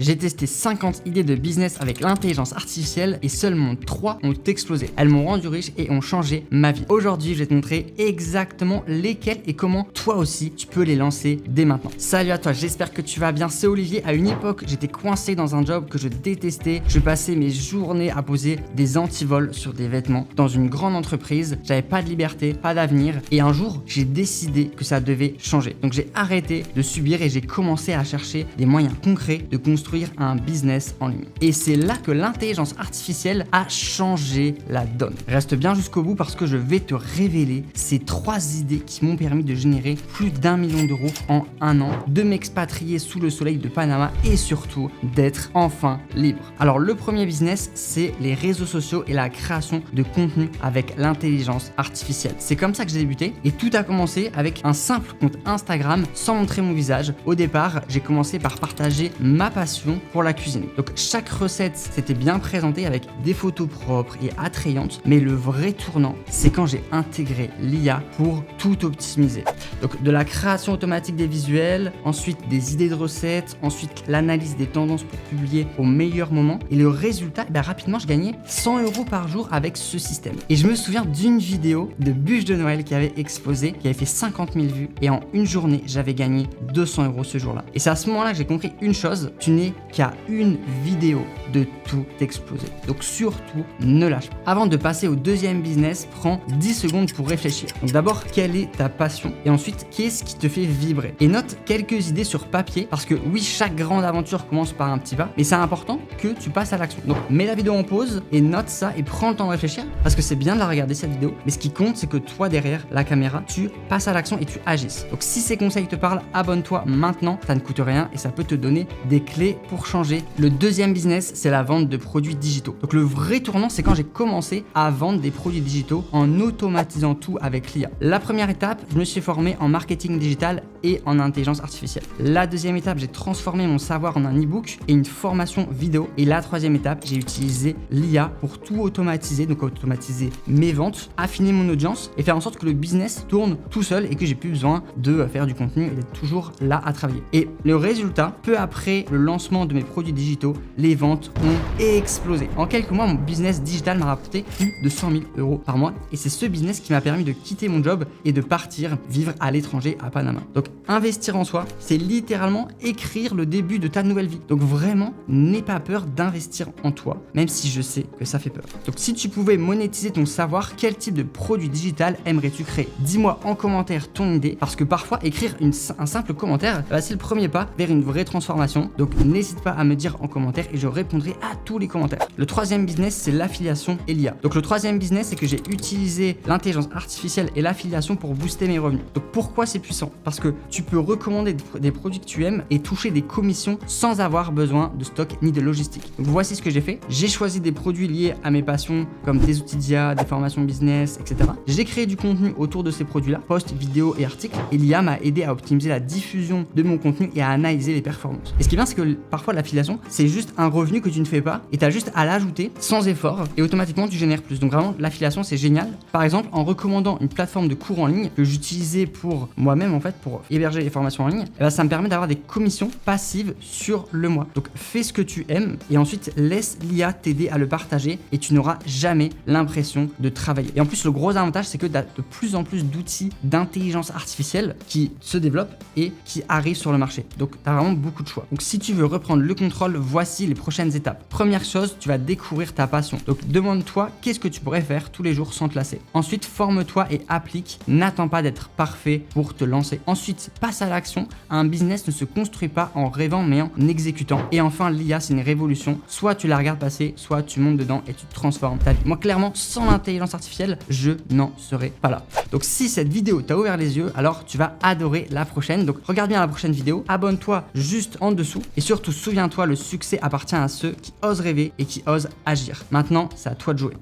J'ai testé 50 idées de business avec l'intelligence artificielle et seulement 3 ont explosé. Elles m'ont rendu riche et ont changé ma vie. Aujourd'hui, je vais te montrer exactement lesquelles et comment toi aussi tu peux les lancer dès maintenant. Salut à toi, j'espère que tu vas bien. C'est Olivier. À une époque, j'étais coincé dans un job que je détestais. Je passais mes journées à poser des antivols sur des vêtements dans une grande entreprise. J'avais pas de liberté, pas d'avenir. Et un jour, j'ai décidé que ça devait changer. Donc j'ai arrêté de subir et j'ai commencé à chercher des moyens concrets de construire un business en ligne. Et c'est là que l'intelligence artificielle a changé la donne. Reste bien jusqu'au bout parce que je vais te révéler ces 3 idées qui m'ont permis de générer plus d'1 million d'euros en un an, de m'expatrier sous le soleil de Panama et surtout d'être enfin libre. Alors le premier business, c'est les réseaux sociaux et la création de contenu avec l'intelligence artificielle. C'est comme ça que j'ai débuté et tout a commencé avec un simple compte Instagram sans montrer mon visage. Au départ, j'ai commencé par partager ma passion pour la cuisine. Donc chaque recette s'était bien présentée avec des photos propres et attrayantes, mais le vrai tournant, c'est quand j'ai intégré l'IA pour tout optimiser. Donc de la création automatique des visuels, ensuite des idées de recettes, ensuite l'analyse des tendances pour publier au meilleur moment. Et le résultat, rapidement, je gagnais 100 € par jour avec ce système. Et je me souviens d'une vidéo de bûche de Noël qui avait explosé, qui avait fait 50 000 vues. Et en une journée, j'avais gagné 200 € ce jour-là. Et c'est à ce moment-là que j'ai compris une chose, tu n'es qu'à une vidéo de tout exploser. Donc surtout, ne lâche pas. Avant de passer au deuxième business, prends 10 secondes pour réfléchir. Donc d'abord, quelle est ta passion? Et ensuite, qu'est-ce qui te fait vibrer? Et note quelques idées sur papier, parce que oui, chaque grande aventure commence par un petit pas, mais c'est important que tu passes à l'action. Donc mets la vidéo en pause et note ça et prends le temps de réfléchir, parce que c'est bien de la regarder cette vidéo, mais ce qui compte, c'est que toi derrière la caméra, tu passes à l'action et tu agisses. Donc si ces conseils te parlent, abonne-toi maintenant, ça ne coûte rien et ça peut te donner des clés pour changer. Le deuxième business, c'est la vente de produits digitaux. Donc le vrai tournant, c'est quand j'ai commencé à vendre des produits digitaux en automatisant tout avec l'IA. La première étape, je me suis formé en marketing digital et en intelligence artificielle. La deuxième étape, j'ai transformé mon savoir en un e-book et une formation vidéo. Et la troisième étape, j'ai utilisé l'IA pour tout automatiser, donc automatiser mes ventes, affiner mon audience et faire en sorte que le business tourne tout seul et que j'ai plus besoin de faire du contenu et d'être toujours là à travailler. Et le résultat, peu après le lancement de mes produits digitaux, les ventes ont explosé. En quelques mois, mon business digital m'a rapporté plus de 100 000 € par mois et c'est ce business qui m'a permis de quitter mon job et de partir vivre à l'étranger à Panama. Donc investir en soi, c'est littéralement écrire le début de ta nouvelle vie. Donc vraiment, n'aie pas peur d'investir en toi, même si je sais que ça fait peur. Donc si tu pouvais monétiser ton savoir, quel type de produit digital aimerais-tu créer? Dis-moi en commentaire ton idée, parce que parfois écrire un simple commentaire, c'est le premier pas vers une vraie transformation. Donc n'hésite pas à me dire en commentaire et je répondrai à tous les commentaires. Le troisième business, c'est l'affiliation et l'IA. Donc le troisième business, c'est que j'ai utilisé l'intelligence artificielle et l'affiliation pour booster mes revenus. Donc pourquoi c'est puissant? Parce que tu peux recommander des produits que tu aimes et toucher des commissions sans avoir besoin de stock ni de logistique. Donc voici ce que j'ai fait. J'ai choisi des produits liés à mes passions comme des outils d'IA, des formations business, etc. J'ai créé du contenu autour de ces produits-là, posts, vidéos et articles. Et l'IA m'a aidé à optimiser la diffusion de mon contenu et à analyser les performances. Et ce qui est bien, c'est que parfois l'affiliation, c'est juste un revenu que tu ne fais pas et tu as juste à l'ajouter sans effort et automatiquement tu génères plus. Donc vraiment, l'affiliation, c'est génial. Par exemple, en recommandant une plateforme de cours en ligne que j'utilisais pour moi-même en fait, pour héberger les formations en ligne, ça me permet d'avoir des commissions passives sur le mois. Donc fais ce que tu aimes et ensuite laisse l'IA t'aider à le partager et tu n'auras jamais l'impression de travailler. Et en plus, le gros avantage, c'est que tu as de plus en plus d'outils d'intelligence artificielle qui se développent et qui arrivent sur le marché. Donc tu as vraiment beaucoup de choix. Donc si tu veux reprendre le contrôle, voici les prochaines étapes. Première chose, tu vas découvrir ta passion. Donc demande-toi qu'est-ce que tu pourrais faire tous les jours sans te lasser. Ensuite, forme-toi et applique. N'attends pas d'être parfait pour te lancer. Ensuite, passe à l'action. Un business ne se construit pas en rêvant mais en exécutant. Et enfin, l'IA, c'est une révolution. Soit tu la regardes passer, soit tu montes dedans et tu transformes ta vie. Moi, clairement, sans l'intelligence artificielle, je n'en serais pas là. Donc si cette vidéo t'a ouvert les yeux, alors tu vas adorer la prochaine. Donc regarde bien la prochaine vidéo, abonne-toi juste en dessous et surtout souviens-toi, le succès appartient à ceux qui osent rêver et qui osent agir. Maintenant, c'est à toi de jouer.